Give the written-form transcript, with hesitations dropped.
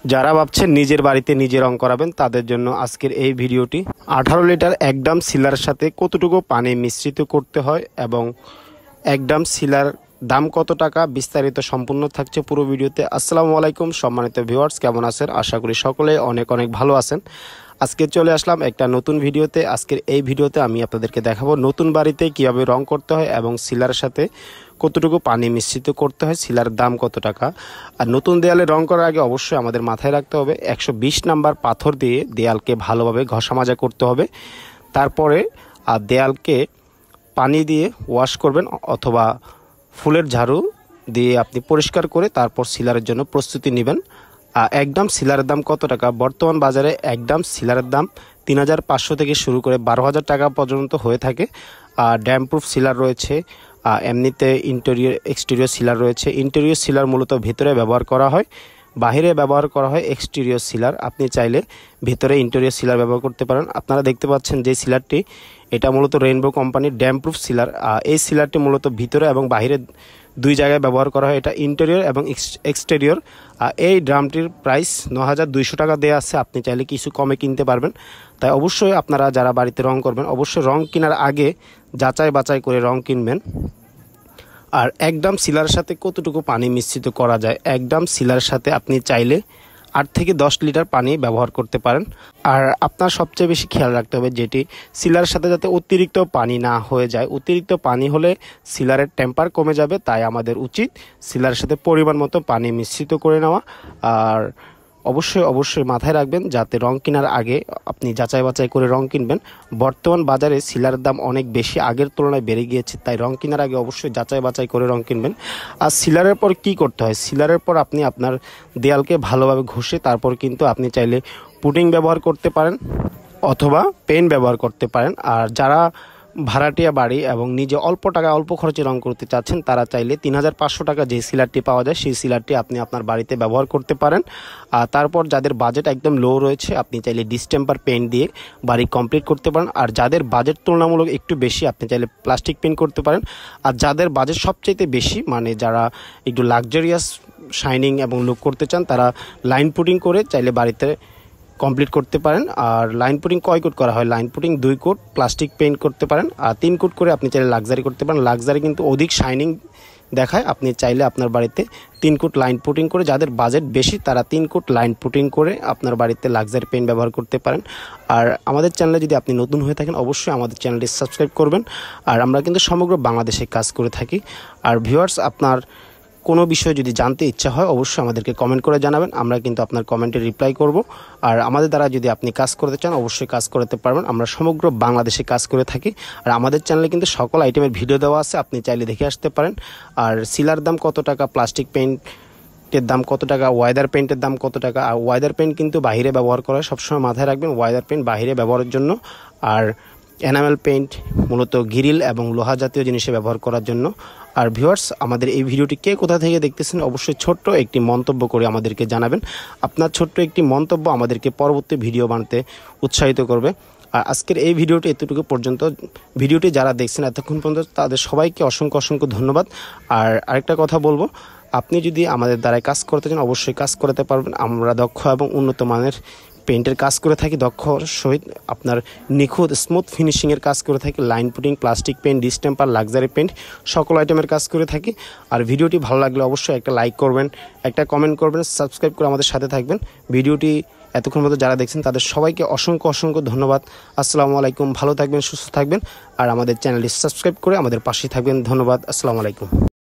যারা ভাবছেন নিজের বাড়িতে নিজে রং করাবেন তাদের জন্য আজকের এই ভিডিওটি। 18 লিটার এক ড্রাম সিলার সাথে কতটুকু পানি মিশ্রিত করতে হয় এবং এক ড্রাম সিলার দাম কত টাকা বিস্তারিত সম্পূর্ণ থাকছে পুরো ভিডিওতে। আসসালামু আলাইকুম সম্মানিত ভিউয়ার্স, কেমন আছেন? আশা করি সকলে অনেক অনেক ভালো আছেন। আজকে চলে আসলাম একটা নতুন ভিডিওতে। আজকের এই ভিডিওতে আমি আপনাদেরকে দেখাবো নতুন বাড়িতে কিভাবে রং করতে হয় এবং সিলারের সাথে কতটুকু পানি মিশ্রিত করতে হয়, সিলার দাম কত টাকা। আর নতুন দেয়ালে রং করার আগে অবশ্যই আমাদের মাথায় রাখতে হবে 120 নাম্বার পাথর দিয়ে দেয়ালকে ভালোভাবে ঘষা মাজা করতে হবে। তারপরে দেয়ালকে পানি দিয়ে ওয়াশ করবেন অথবা ফুলের ঝাড়ু দিয়ে আপনি পরিষ্কার করে তারপর সিলারের জন্য প্রস্তুতি নেবেন। একদম সিলারের দাম কত টাকা? বর্তমান বাজারে একদম সিলারের দাম 3500 থেকে শুরু করে 12,000 টাকা পর্যন্ত হয়ে থাকে। ড্যাম প্রুফ সিলার রয়েছে, এমনিতে ইন্টেরিয়র এক্সটেরিয়র সিলার রয়েছে। ইন্টেরিয়র সিলার মূলত ভিতরে ব্যবহার করা হয়, বাহিরে ব্যবহার করা হয় এক্সটেরিয়র সিলার। আপনি চাইলে ভিতরে ইন্টেরিয়র সিলার ব্যবহার করতে পারেন। আপনারা দেখতে পাচ্ছেন যে সিলারটি, এটা মূলত রেইনবো কোম্পানির ড্যাম প্রুফ সিলার। এই সিলারটি মূলত ভিতরে এবং বাহিরে দুই জায়গায় ব্যবহার করা হয়, এটা ইন্টেরিয়র এবং এক্সটেরিয়র। এই ড্রামটির প্রাইস 9,200 টাকা দেওয়া আছে, আপনি চাইলে কিছু কমে কিনতে পারবেন। তাই অবশ্যই আপনারা যারা বাড়িতে রং করবেন অবশ্যই রং কেনার আগে যাচাই বাছাই করে রং কিনবেন। আর এক ড্রাম সিলারের সাথে কতটুকু পানি মিশ্রিত করা যায়? এক ড্রাম সিলারের সাথে আপনি চাইলে 8 থেকে 10 লিটার পানি ব্যবহার করতে পারেন। আর আপনার সবচেয়ে বেশি খেয়াল রাখতে হবে যেটি সিলারের সাথে যাতে অতিরিক্ত পানি না হয়ে যায়। অতিরিক্ত পানি হলে সিলারের টেম্পার কমে যাবে, তাই আমাদের উচিত সিলারের সাথে পরিমাণ মতো পানি মিশ্রিত করে নেওয়া। আর অবশ্যই মাথায় রাখবেন যাতে রং কেনার আগে আপনি যাচাই বাছাই করে রং কিনবেন। বর্তমান বাজারে সিলারের দাম অনেক বেশি, আগের তুলনায় বেড়ে গিয়েছে, তাই রং কেনার আগে অবশ্যই যাচাই বাছাই করে রং কিনবেন। আর সিলারের পর কি করতে হয়? সিলারের পর আপনি আপনার দেয়ালকে ভালোভাবে ঘষে তারপর কিন্তু আপনি চাইলে পুটিং ব্যবহার করতে পারেন অথবা পেন ব্যবহার করতে পারেন। আর যারা ভাড়াটিয়া বাড়ি এবং নিজে অল্প টাকা অল্প খরচে রং করতে চাচ্ছেন তারা চাইলে 3,500 টাকা যে সিলারটি পাওয়া যায় সেই সিলারটি আপনি আপনার বাড়িতে ব্যবহার করতে পারেন। আর তারপর যাদের বাজেট একদম লো রয়েছে আপনি চাইলে ডিস্টেম্পার পেইন্ট দিয়ে বাড়ি কমপ্লিট করতে পারেন। আর যাদের বাজেট তুলনামূলক একটু বেশি আপনি চাইলে প্লাস্টিক পেইন্ট করতে পারেন। আর যাদের বাজেট সবচাইতে বেশি, মানে যারা একটু লাক্সারিয়াস শাইনিং এবং লুক করতে চান তারা লাইন পুটিং করে চাইলে বাড়িতে কমপ্লিট করতে পারেন। আর লাইন পুটিং কয় কোট করা হয়? Line putting 2 coat plastic paint করতে পারেন, আর 3 কোট করে আপনি চাইলে লাক্সারি করতে পারেন। লাক্সারি কিন্তু অধিক শাইনিং দেখায়, আপনি চাইলে আপনার বাড়িতে 3 কোট লাইন পুটিং করে, যাদের বাজেট বেশি তারা 3 কোট লাইন পুটিং করে আপনার বাড়িতে লাক্সারি পেইন্ট ব্যবহার করতে পারেন। আর আমাদের চ্যানেলে যদি আপনি নতুন হয়ে থাকেন অবশ্যই আমাদের চ্যানেলটি সাবস্ক্রাইব করবেন। আর আমরা কিন্তু সমগ্র বাংলাদেশে কাজ করে থাকি। আর ভিউয়ার্স, আপনার কোনো বিষয় যদি জানতে ইচ্ছা হয় অবশ্যই আমাদেরকে কমেন্ট করে জানাবেন, আমরা কিন্তু আপনার কমেন্টে রিপ্লাই করব। আর আমাদের দ্বারা যদি আপনি কাজ করতে চান অবশ্যই কাজ করতে পারবেন, আমরা সমগ্র বাংলাদেশে কাজ করে থাকি। আর আমাদের চ্যানেলে কিন্তু সকল আইটেমের ভিডিও দেওয়া আছে, আপনি চাইলে দেখে আসতে পারেন। আর সিলার দাম কত টাকা, প্লাস্টিক পেইন্টের দাম কত টাকা, ওয়াইদার পেইন্টের দাম কত টাকা। আর ওয়াইদার পেইন্ট কিন্তু বাইরে ব্যবহার করা হয়, সবসময় মাথায় রাখবেন ওয়াইদার পেইন্ট বাইরে ব্যবহারের জন্য। আর এনামেল পেইন্ট মূলত গ্রিল এবং লোহা জাতীয় জিনিসে ব্যবহার করার জন্য। আর ভিউয়ার্স, আমাদের এই ভিডিওটি কে কোথা থেকে দেখতেছেন অবশ্যই ছোট্ট একটি মন্তব্য করে আমাদেরকে জানাবেন। আপনার ছোট্ট একটি মন্তব্য আমাদেরকে পরবর্তী ভিডিও বানাতে উৎসাহিত করবে। আর আজকের এই ভিডিওটি এতটুকু পর্যন্ত। ভিডিওটি যারা দেখছেন এতক্ষণ পর্যন্ত তাদের সবাইকে অসংখ্য ধন্যবাদ। আর আরেকটা কথা বলবো, আপনি যদি আমাদের দ্বারাই কাজ করতে চান অবশ্যই কাজ করতে পারবেন। আমরা দক্ষ এবং উন্নত মানের পেইন্টের কাজ করে থাকি, দক্ষ সহিত আপনার নিখুঁত স্মুথ ফিনিশিংয়ের কাজ করে থাকি। Line putting, plastic paint, distemper, luxury paint সকল আইটেমের কাজ করে থাকি। আর ভিডিওটি ভালো লাগলে অবশ্যই একটা লাইক করবেন, একটা কমেন্ট করবেন, সাবস্ক্রাইব করে আমাদের সাথে থাকবেন। ভিডিওটি এতক্ষণ মতো যারা দেখছেন তাদের সবাইকে অসংখ্য ধন্যবাদ। আসসালামু আলাইকুম, ভালো থাকবেন, সুস্থ থাকবেন। আর আমাদের চ্যানেলটি সাবস্ক্রাইব করে আমাদের পাশে থাকবেন। ধন্যবাদ, আসসালামু আলাইকুম।